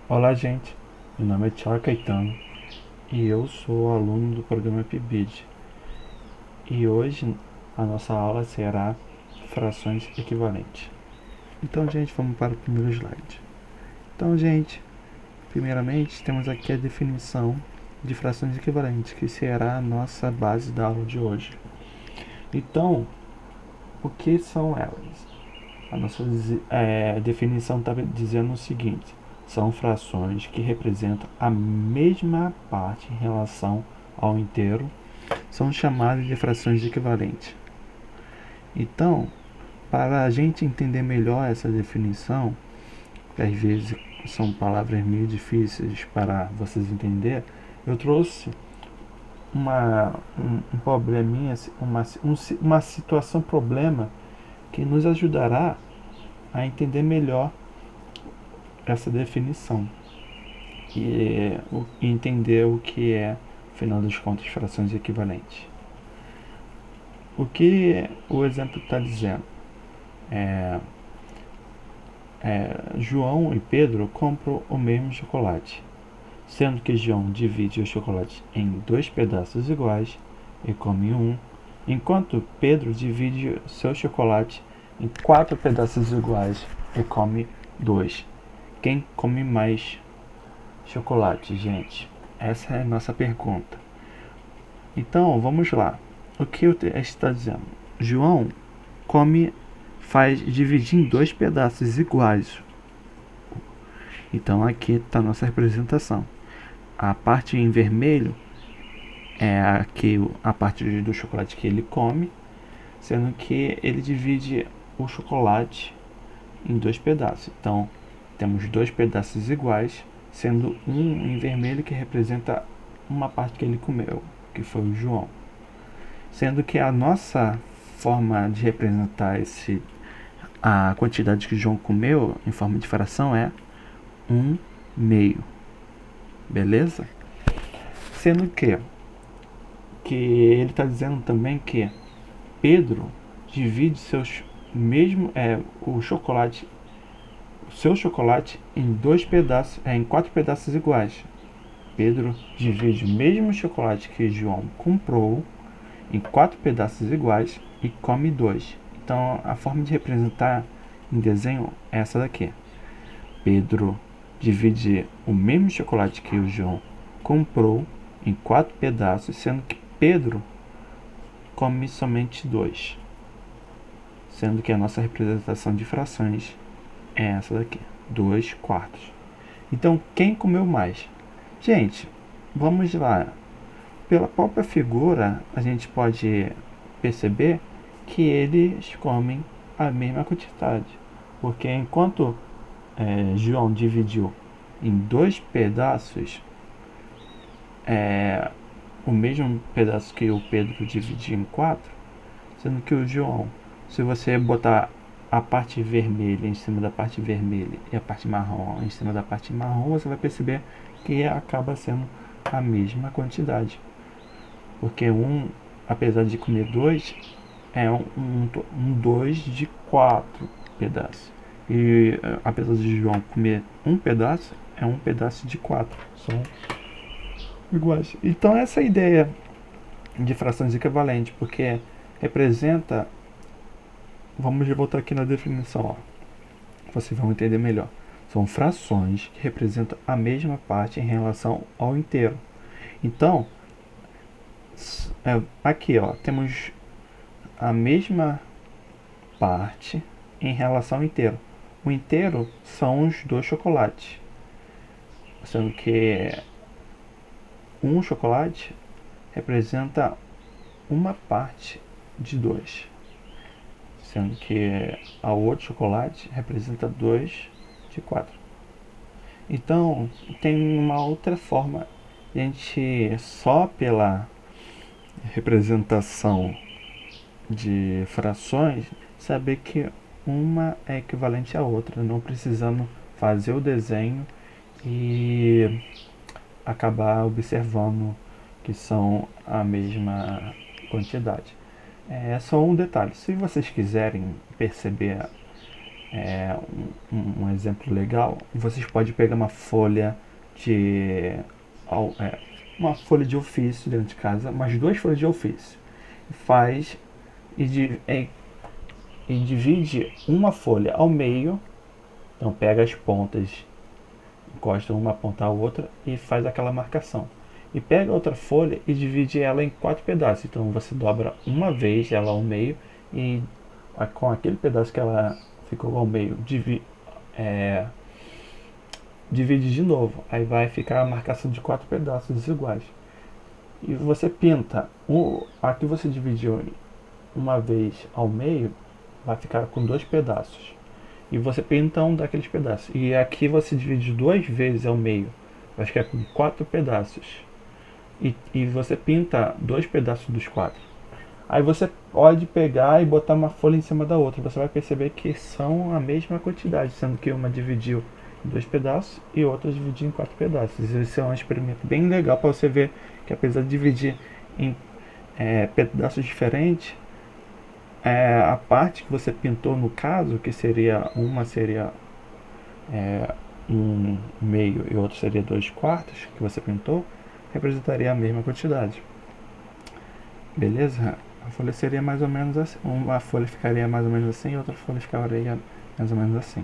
Olá, gente. Meu nome é Thiago Caetano e eu sou aluno do programa PIBID. E hoje a nossa aula será frações equivalentes. Então, gente, vamos para o primeiro slide. Então, gente, primeiramente temos aqui a definição de frações equivalentes, que será a nossa base da aula de hoje. Então, o que são elas? A nossa definição está dizendo o seguinte: são frações que representam a mesma parte em relação ao inteiro, são chamadas de frações equivalentes. Então, para a gente entender melhor essa definição, que às vezes são palavras meio difíceis para vocês entenderem, eu trouxe um probleminha, uma situação problema que nos ajudará a entender melhor essa definição e entender o que é, afinal das contas, frações equivalentes. O que o exemplo está dizendo? João e Pedro compram o mesmo chocolate, sendo que João divide o chocolate em 2 pedaços iguais e come um, enquanto Pedro divide seu chocolate em 4 pedaços iguais e come 2. Quem come mais chocolate, gente? Essa é a nossa pergunta. Então, vamos lá. O que o texto está dizendo? João faz dividir em 2 pedaços iguais. Então, aqui está a nossa representação. A parte em vermelho é a parte do chocolate que ele come, sendo que ele divide o chocolate em 2 pedaços. Então, temos 2 pedaços iguais, sendo um em vermelho que representa uma parte que ele comeu, que foi o João. Sendo que a nossa forma de representar a quantidade que o João comeu em forma de fração é 1/2. Beleza? Sendo que ele está dizendo também que Pedro divide seu chocolate em 2 pedaços, em 4 pedaços iguais. Pedro divide o mesmo chocolate que João comprou em 4 pedaços iguais e come 2. Então, a forma de representar em desenho é essa daqui. Pedro divide o mesmo chocolate que o João comprou em 4 pedaços, sendo que Pedro come somente 2. Sendo que a nossa representação de frações é essa daqui, 2/4. Então, quem comeu mais? Gente, vamos lá. Pela própria figura, a gente pode perceber que eles comem a mesma quantidade. Porque enquanto João dividiu em 2 pedaços, o mesmo pedaço que o Pedro dividiu em 4, sendo que o João, se você botar a parte vermelha em cima da parte vermelha e a parte marrom em cima da parte marrom, você vai perceber que acaba sendo a mesma quantidade. Porque apesar de comer 2, é um 2 de 4 pedaços. E apesar de João comer 1 pedaço, é 1 pedaço de 4. São iguais. Então essa é a ideia de frações equivalentes, porque representa. Vamos voltar aqui na definição, ó. Vocês vão entender melhor. São frações que representam a mesma parte em relação ao inteiro. Então, aqui, ó, temos a mesma parte em relação ao inteiro. O inteiro são os 2 chocolates, sendo que um chocolate representa uma parte de 2, sendo que a outro chocolate representa 2 de 4. Então, tem uma outra forma de a gente, só pela representação de frações, saber que uma é equivalente à outra, não precisando fazer o desenho e acabar observando que são a mesma quantidade. É só um detalhe. Se vocês quiserem perceber um exemplo legal, vocês podem pegar uma folha de uma folha de ofício dentro de casa, umas duas folhas de ofício, faz e divide uma folha ao meio, então pega as pontas, encosta uma ponta à outra e faz aquela marcação. E pega outra folha e divide ela em 4 pedaços. Então você dobra uma vez ela ao meio e com aquele pedaço que ela ficou ao meio, divide de novo. Aí vai ficar a marcação de 4 pedaços iguais. E você pinta a que você dividiu uma vez ao meio, vai ficar com 2 pedaços. E você pinta um daqueles pedaços. E aqui você divide 2 vezes ao meio, vai ficar com 4 pedaços. E você pinta 2 pedaços dos 4. Aí você pode pegar e botar uma folha em cima da outra. Você vai perceber que são a mesma quantidade, sendo que uma dividiu em 2 pedaços e outra dividiu em 4 pedaços. Esse é um experimento bem legal para você ver que, apesar de dividir em pedaços diferentes, a parte que você pintou no caso, que seria um meio e outro seria 2/4 que você pintou, representaria a mesma quantidade. Beleza? A folha seria mais ou menos assim. Uma folha ficaria mais ou menos assim e outra folha ficaria mais ou menos assim.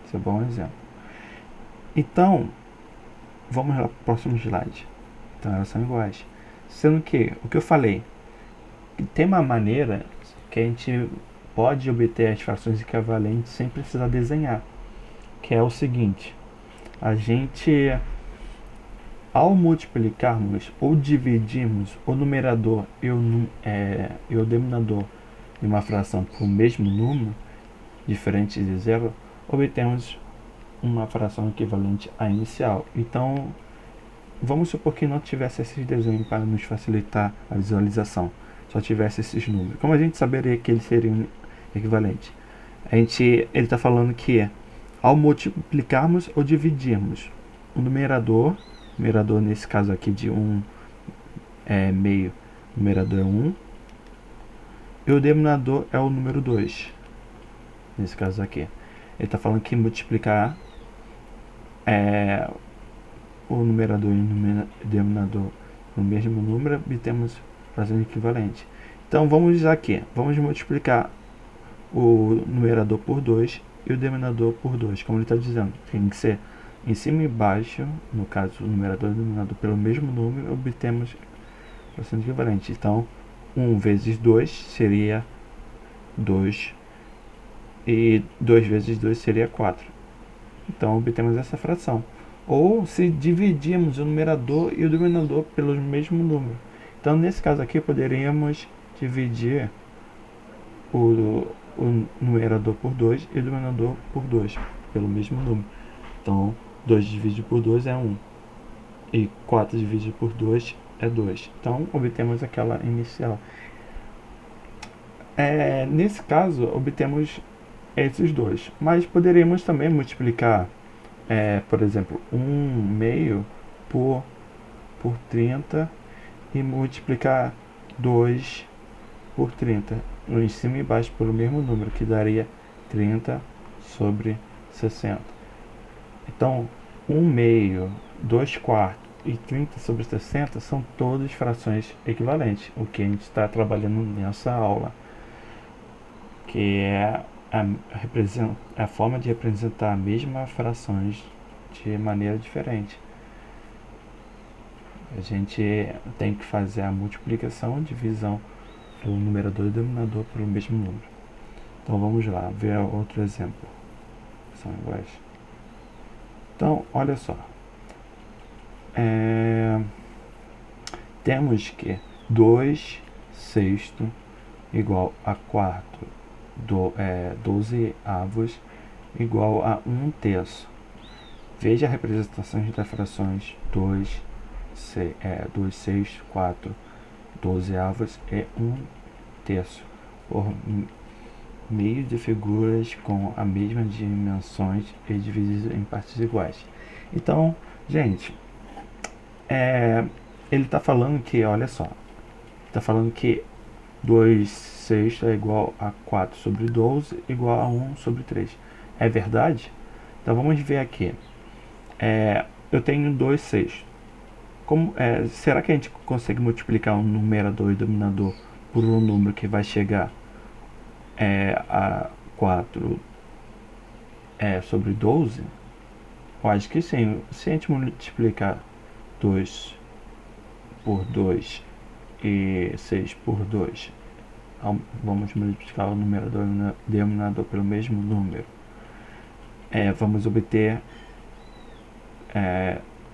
Esse é um bom exemplo. Então, vamos lá para o próximo slide. Então, elas são iguais. Sendo que, o que eu falei, tem uma maneira que a gente pode obter as frações equivalentes sem precisar desenhar, que é o seguinte: a gente, ao multiplicarmos ou dividirmos o numerador e o denominador de uma fração por mesmo número, diferente de zero, obtemos uma fração equivalente à inicial. Então, vamos supor que não tivesse esses desenhos para nos facilitar a visualização, só tivesse esses números. Como a gente saberia que eles seriam equivalentes? Ele está falando que ao multiplicarmos ou dividirmos o numerador nesse caso aqui de 1 é meio, o numerador é 1, e o denominador é o número 2, nesse caso aqui. Ele está falando que multiplicar o numerador e o denominador no mesmo número, obtemos fração equivalente. Então vamos usar aqui, vamos multiplicar o numerador por 2 e o denominador por 2, como ele está dizendo, tem que ser em cima e baixo, no caso o numerador e o denominador pelo mesmo número, obtemos fração equivalente. Então 1 vezes 2 seria 2 e 2 vezes 2 seria 4. Então obtemos essa fração. Ou se dividirmos o numerador e o denominador pelo mesmo número. Então nesse caso aqui poderíamos dividir o numerador por 2 e o denominador por 2, pelo mesmo número. Então 2 dividido por 2 é 1 e 4 dividido por 2 é 2. Então obtemos aquela inicial. Nesse caso obtemos esses dois, mas poderíamos também multiplicar, por exemplo, 1 meio por 30 e multiplicar 2 por 30, em cima e embaixo pelo mesmo número, que daria 30 sobre 60. Então 1 meio, 2/4 e 30 sobre 60 são todas frações equivalentes, o que a gente está trabalhando nessa aula, que é a forma de representar a mesma frações de maneira diferente. A gente tem que fazer a multiplicação e divisão do numerador e denominador pelo mesmo número. Então vamos lá, ver outro exemplo. São iguais. Então, olha só. Temos que 2/6 igual a 12 avos igual a 1/3. Veja a representação das frações 2/6, 4, 12 avos e 1/3 por meio de figuras com as mesmas dimensões e divididas em partes iguais. Então, gente, ele está falando que, olha só, está falando que 2/6 é igual a 4 sobre 12 igual a 1 sobre 3. é verdade? Então vamos ver aqui. Eu tenho 2 sextos. Será que a gente consegue multiplicar um numerador e denominador por um número que vai chegar a 4 sobre 12? Eu acho que sim. Se a gente multiplicar 2 por 2 e 6 por 2, vamos multiplicar o numerador e o denominador pelo mesmo número. Vamos obter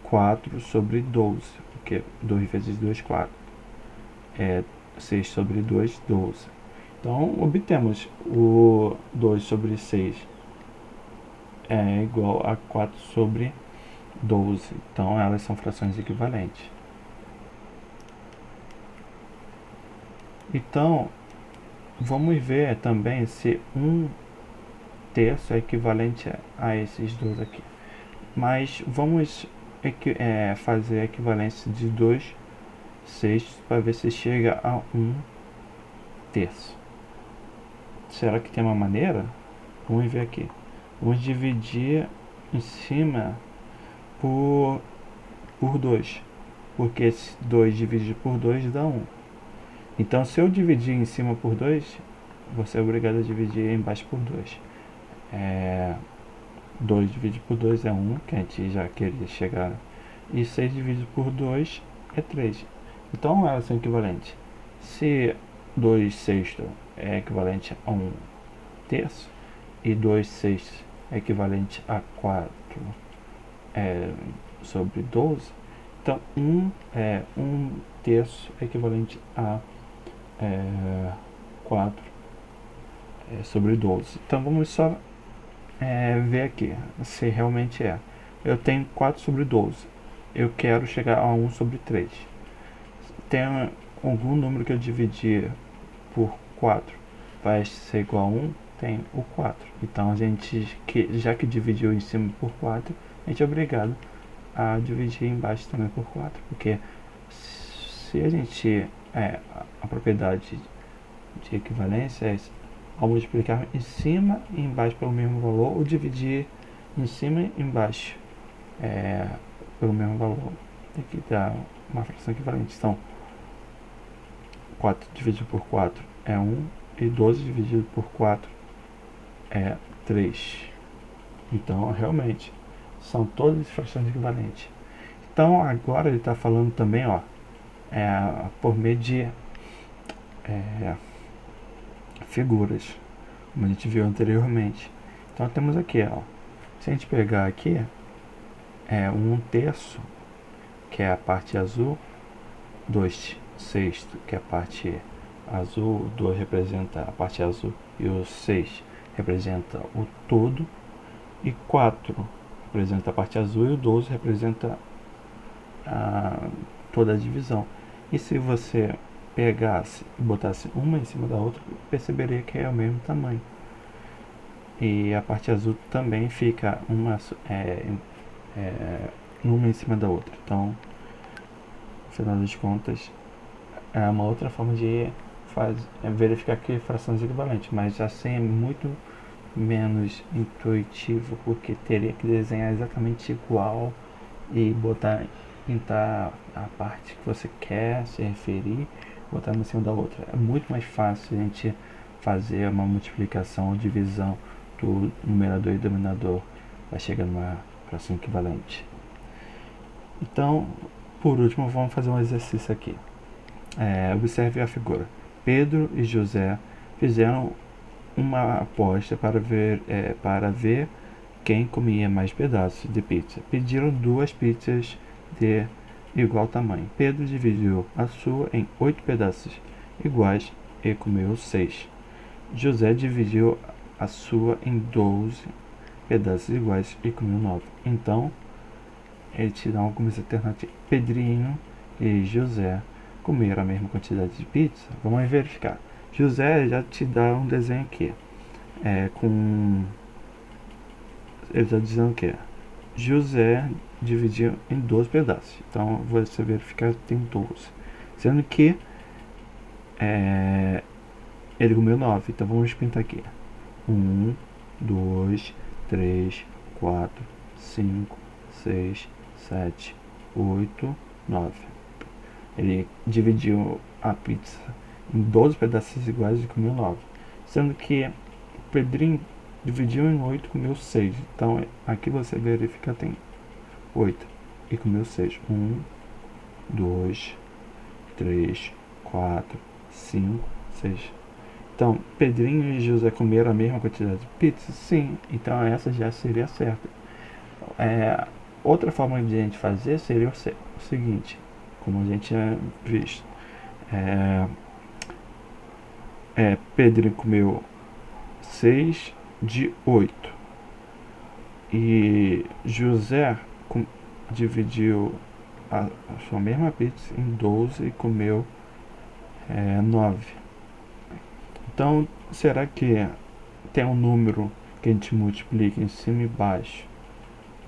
4 sobre 12, porque 2 vezes 2, 4. 6 sobre 2, 12. Então, obtemos o 2 sobre 6 é igual a 4 sobre 12. Então, elas são frações equivalentes. Então, vamos ver também se 1/3 é equivalente a esses dois aqui. Mas vamos fazer a equivalência de 2 sextos para ver se chega a 1/3. Será que tem uma maneira? Vamos ver aqui. Vamos dividir em cima por 2, porque 2 dividido por 2 dá 1. Então, se eu dividir em cima por 2, você é obrigado a dividir embaixo por 2. 2 dividido por 2 é 1, que a gente já queria chegar. E 6 dividido por 2 é 3. Então, elas são equivalentes. Se 2 sextos é equivalente a 1/3 e 2 sextos é equivalente a 4 sobre 12, então 1/3 é equivalente a 4 sobre 12. Então vamos só ver aqui se realmente é. Eu tenho 4 sobre 12. Eu quero chegar a 1 sobre 3. Tem algum número que eu dividir por 4 vai ser igual a 1? Tem o 4. Então a gente, já que dividiu em cima por 4, a gente é obrigado a dividir embaixo também por 4. Porque se a gente... a propriedade de equivalência é ao multiplicar em cima e embaixo pelo mesmo valor, ou dividir em cima e embaixo pelo mesmo valor. Tem que dar uma fração equivalente. Então, 4 dividido por 4 é 1, e 12 dividido por 4 é 3. Então, realmente, são todas frações equivalentes. Então, agora ele está falando também, por meio de figuras, como a gente viu anteriormente. Então, temos aqui, se a gente pegar aqui, 1/3, que é a parte azul, 2 sextos, que é a parte azul, 2 representa a parte azul e o 6 representa o todo, e 4 representa a parte azul e o 12 representa toda a divisão. E se você pegasse e botasse uma em cima da outra, perceberia que é o mesmo tamanho. E a parte azul também fica uma em cima da outra. Então, no final das contas, é uma outra forma de verificar que frações equivalentes, mas assim é muito menos intuitivo, porque teria que desenhar exatamente igual e pintar a parte que você quer se referir, botar uma em cima da outra. É muito mais fácil a gente fazer uma multiplicação ou divisão do numerador e denominador para chegar numa fração equivalente. Então, por último, vamos fazer um exercício aqui. Observe a figura. Pedro e José fizeram uma aposta para ver quem comia mais pedaços de pizza. Pediram 2 pizzas de igual tamanho. Pedro dividiu a sua em 8 pedaços iguais e comeu 6. José dividiu a sua em 12 pedaços iguais e comeu 9. Então, ele te dá algumas alternativas. Pedrinho e José comeram a mesma quantidade de pizza. Vamos verificar. José já te dá um desenho aqui. Ele está dizendo que José dividiu em 12 pedaços. Então, você verificar que tem 12. Sendo que ele comeu 9. Então, vamos pintar aqui. 1, 2, 3, 4, 5, 6, 7, 8, 9. Ele dividiu a pizza em 12 pedaços iguais e comeu 9. Sendo que o Pedrinho dividiu em 8 e comeu 6. Então aqui você verifica, tem 8 e comeu 6. 1, 2, 3, 4, 5, 6. Então, Pedrinho e José comeram a mesma quantidade de pizza? Sim. Então essa já seria certa. Outra forma de a gente fazer seria o seguinte, como a gente tinha visto. Pedrinho comeu 6 de 8. E José dividiu a sua mesma pizza em 12 e comeu 9. Então, será que tem um número que a gente multiplica em cima e baixo,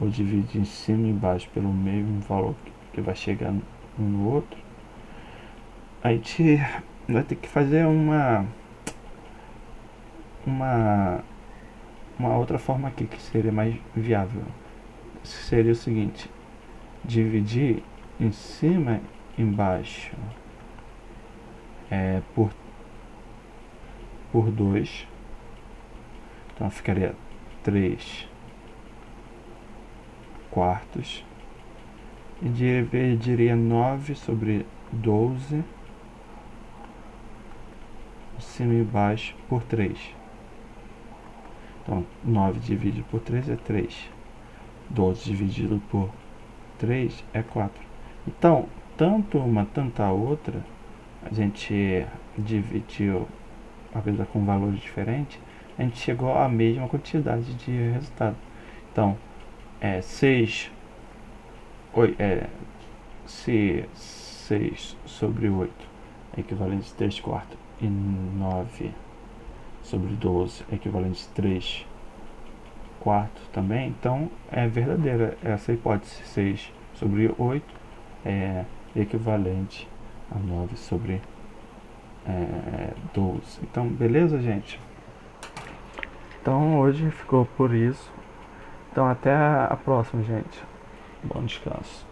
ou divide em cima e baixo pelo mesmo valor que vai chegar um no outro? A gente vai ter que fazer uma outra forma aqui que seria mais viável. Seria o seguinte: dividir em cima e embaixo por 2. Então ficaria 3 quartos. E dividiria 9 sobre 12 em cima e baixo por 3. Então 9 dividido por 3 é 3. 12 dividido por 3 é 4. Então, tanto uma, tanto a outra, a gente dividiu, apesar com valores diferentes, a gente chegou à mesma quantidade de resultado. Então, 6 sobre 8 é equivalente a 3 quartos, e 9 sobre 12 é equivalente a 3 quartos também. Então é verdadeira essa hipótese. 6 sobre 8 é equivalente a 9 sobre 12. Então, beleza, gente? Então hoje ficou por isso. Então até a próxima, gente. Bom descanso.